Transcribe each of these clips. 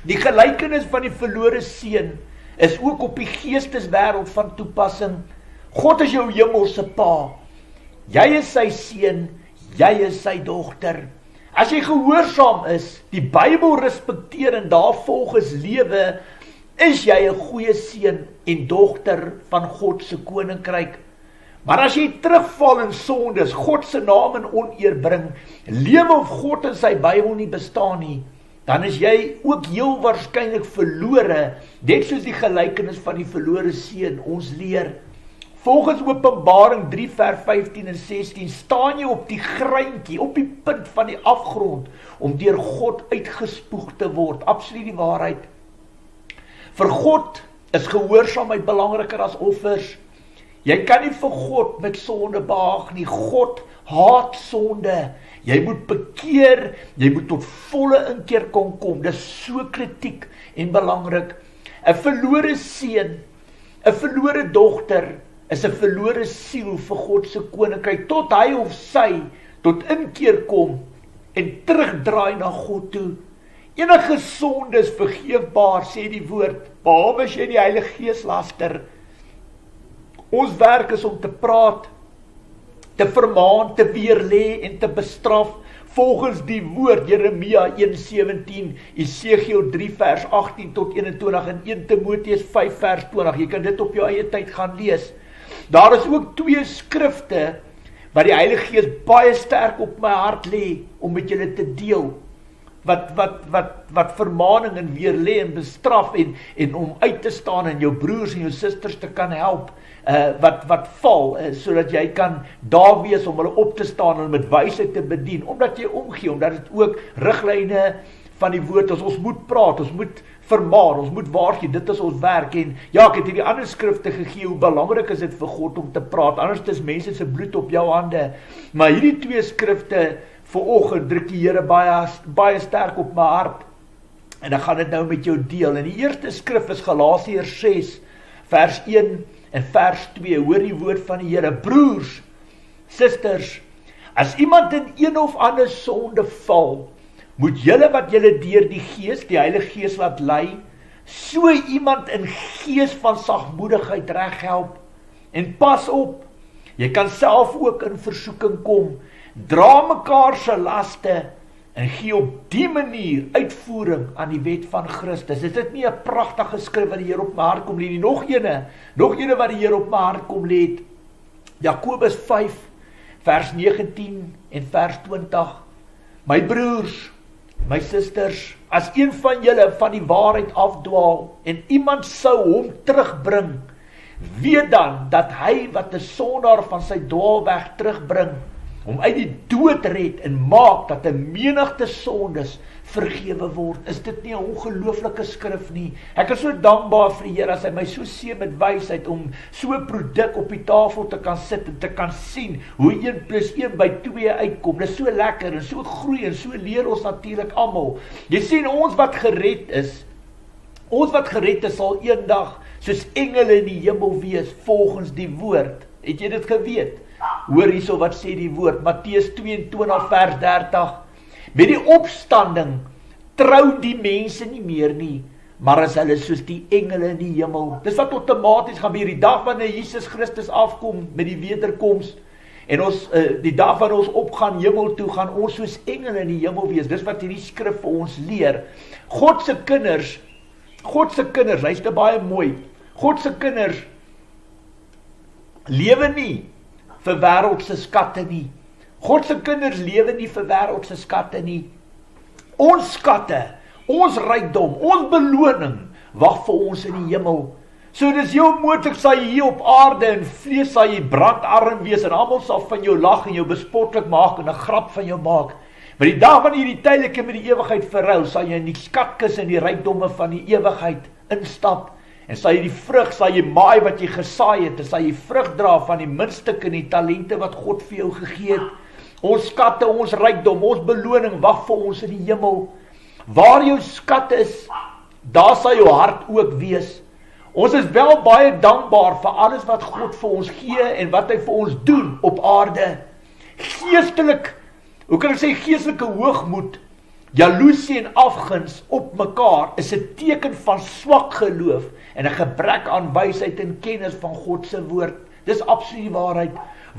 Die gelykenis van die verlore seun is ook op die geesteswêreld van toepassing. God is jou hemelse pa. Jy is sy seun, jy is sy dogter. As jy gehoorsaam is, die Bybel respekteer en daarvolgens lewe, is jy 'n goeie seun en dogter van God se koninkryk. Maar as jy terugval in sondes, God se naam in oneer bring, lewe of God in sy Bybel nie bestaan nie, dan is jy ook heel waarskynlik verlore, net soos die gelykenis van die verlore seun ons leer. Volgens Openbaring 3 vers 15 en 16 staan jy op die greintjie, op die punt van die afgrond, om deur God uitgespoeg te word. Absoluut die waarheid. Vir God is gehoorsaamheid belangriker as offers. Jy kan nie vir God met sonde behaag nie. God haat sonde. Jy moet bekeer, jy moet tot volle inkeer kom. Dis so kritiek en belangrik. 'n verlore seun, 'n verlore dogter, is 'n verlore siel vir God se koninkryk, tot hy of sy tot inkeer kom en terugdraai na God toe. Enige sonde is vergeefbaar, sê die woord, behalwe as jy die Heilige Gees laster. Ons werk is om te praat, te vermaan, te weerlê en te bestraf, volgens die woord, Jeremia 1:17, Esegiel 3 vers 18 tot 21 en 1 Timoteus 5 vers 20. Jy kan dit op jou eie tyd gaan lees. Daar is ook 2 skrifte wat die Heilige Gees baie sterk op my hart lê om met julle te deel. Wat vermaning en weerlê en bestraf en om uit te staan en jou broers en jou susters te kan help, wat val, sodat jy kan daar wees om hulle op te staan en met wysheid te bedien, omdat jy omgee, omdat dit ook riglyne van die woord is. Ons moet praat, ons moet vermaan, ons moet waarsku, dit is ons werk. En ja, ek het hierdie ander skrifte gegee, hoe belangrik is dit vir God om te praat, anders is mense se bloed op jou hande. Maar hierdie 2 skrifte vanoggend druk die Here baie sterk op my hart, en ek gaan dit nou met jou deel. En die eerste skrif is Galasiërs 6 vers 1 en vers 2, hoor die woord van die Here. Broers, susters, as iemand in een of ander sonde val, moet julle wat julle deur die Gees, die Heilige Gees laat lei, so iemand in gees van sagmoedigheid reghelp. En pas op, jy kan self ook in versoeking kom. Dra mekaar se laste en gee op die manier uitvoering aan die wet van Christus. Is dit nie 'n pragtige skrif wat die Here op my hart kom lê nie? Nog ene wat die Here op my hart kom lê. Jakobus 5 vers 19 en vers 20. My broers, my susters, as een van julle van die waarheid afdwaal en iemand sou hom terugbring, weet dan dat hy wat 'n sondaar van sy dwaalweg terugbring, om uit die dood red en maak dat 'n menigte sondes vergewe word. Is dit nie 'n ongelooflike skrif nie? Ek is so dankbaar vir die Here as hy my so seën met wysheid om so 'n produk op die tafel te kan sit en te kan sien hoe 1 + 1 by 2 uitkom. Dit is so lekker en so groei en so leer ons natuurlik almal. Jy sien, ons wat gered is sal eendag soos engele in die hemel wees volgens die woord. Het jy dit geweet? Hoor hierso wat sê die woord, Matteus 22 vers 30. Met die opstanding trou die mense nie meer nie, maar as hulle soos die engele in die hemel. Dis wat outomaties gebeur die dag wanneer Jesus Christus afkom met die wederkoms. En ons die dag wanneer ons opgaan hemel toe, gaan ons soos engele in die hemel wees. Dis wat hierdie skrif vir ons leer. God se kinders, luister baie mooi. God se kinders lewe nie vir wêreldse skatte nie. God se kinders lewe nie vir wêreldse skatte nie. Ons skatte, ons rykdom, ons beloning wag vir ons in die hemel. So dis heel moontlik sal jy hier op aarde in vlees sal jy brandarm wees en almal sal van jou lag en jou bespotlik maak en 'n grap van jou maak. Maar die dag wanneer jy die tydelike met die ewigheid verhou, sal jy in die skatkis en die rykdomme van die ewigheid instap. En sal jy die vrug, sal jy maai wat jy gesaai het, en sal jy vrug dra van die muntstuk en die talente wat God vir jou gegee het. Ons skatte, ons rykdom, ons beloning wag vir ons in die hemel. Waar jou skat is, daar sal jou hart ook wees. Ons is wel baie dankbaar vir alles wat God vir ons gee en wat hy vir ons doen op aarde. Geestelik, hoe kan ek sê geestelike hoogmoed Jaloesie en afguns op mekaar is 'n teken van swak geloof en 'n gebrek aan wysheid en kennis van God se woord. Dis absoluut die waarheid.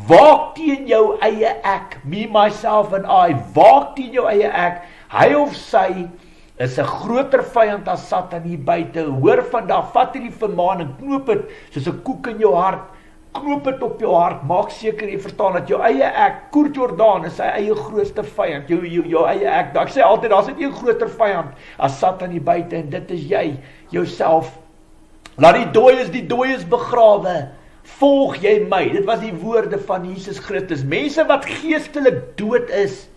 Waak teen jou eie ek, me, myself and I. Waak teen jou eie ek. Hy of sy is 'n groter vyand as Satan hier buite. Hoor vandag, vat hierdie vermaaning, knoop dit soos 'n koek in jou hart. Knoop dit op jou hart, maak seker jy verstaan dat jou eie ek, Koert Jordaan, is sy eie grootste vyand, jou eie ek. Ek sê altyd, daar is net een groter vyand as Satan hier buite, en dit is jy, jouself. Laat die dooies begrawe, volg jy my. Dit was die woorde van Jesus Christus. Mense wat geestelik dood is,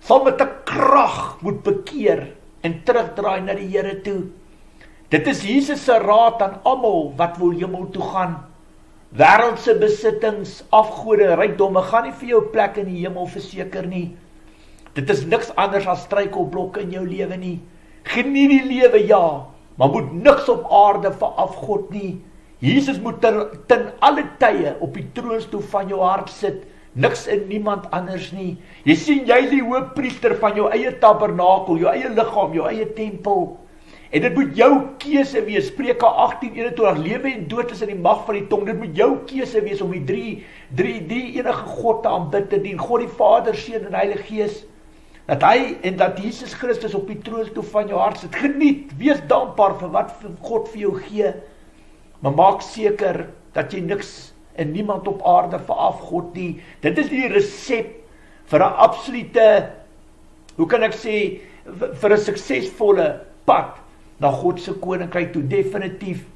sal met 'n krag moet bekeer en terugdraai na die Here toe. Dit is Jesus se raad aan almal wat wil hemel toe gaan. Wêreldse besittings, afgode, rykdomme gaan nie vir jou plek in die hemel verseker nie. Dit is niks anders as struikelblokke in jou lewe nie. Geniet die lewe, ja, maar moet niks op aarde veraf God nie. Jesus moet ten alle tye op die troonstoel van jou hart sit, niks in niemand anders nie. Jy sien, jy is die hoofpriester van jou eie tabernakel, jou eie liggaam, jou eie tempel. En dit moet jou keuse wees. Spreuke 18:21, lewe en dood is in die mag van die tong. Dit moet jou keuse wees om die drie enige God te aanbid, te dien. God die Vader, Seun en Heilige Gees. Dat hy en dat Jesus Christus op die troonstoel van jou hart sit. Geniet, wees dankbaar vir wat God vir jou gee. Maar maak seker dat jy niks en niemand op aarde veraf God nie. Dit is die resep vir 'n absolute, hoe kan ek sê, vir 'n suksesvolle pad na God se koninkryk toe, definitief.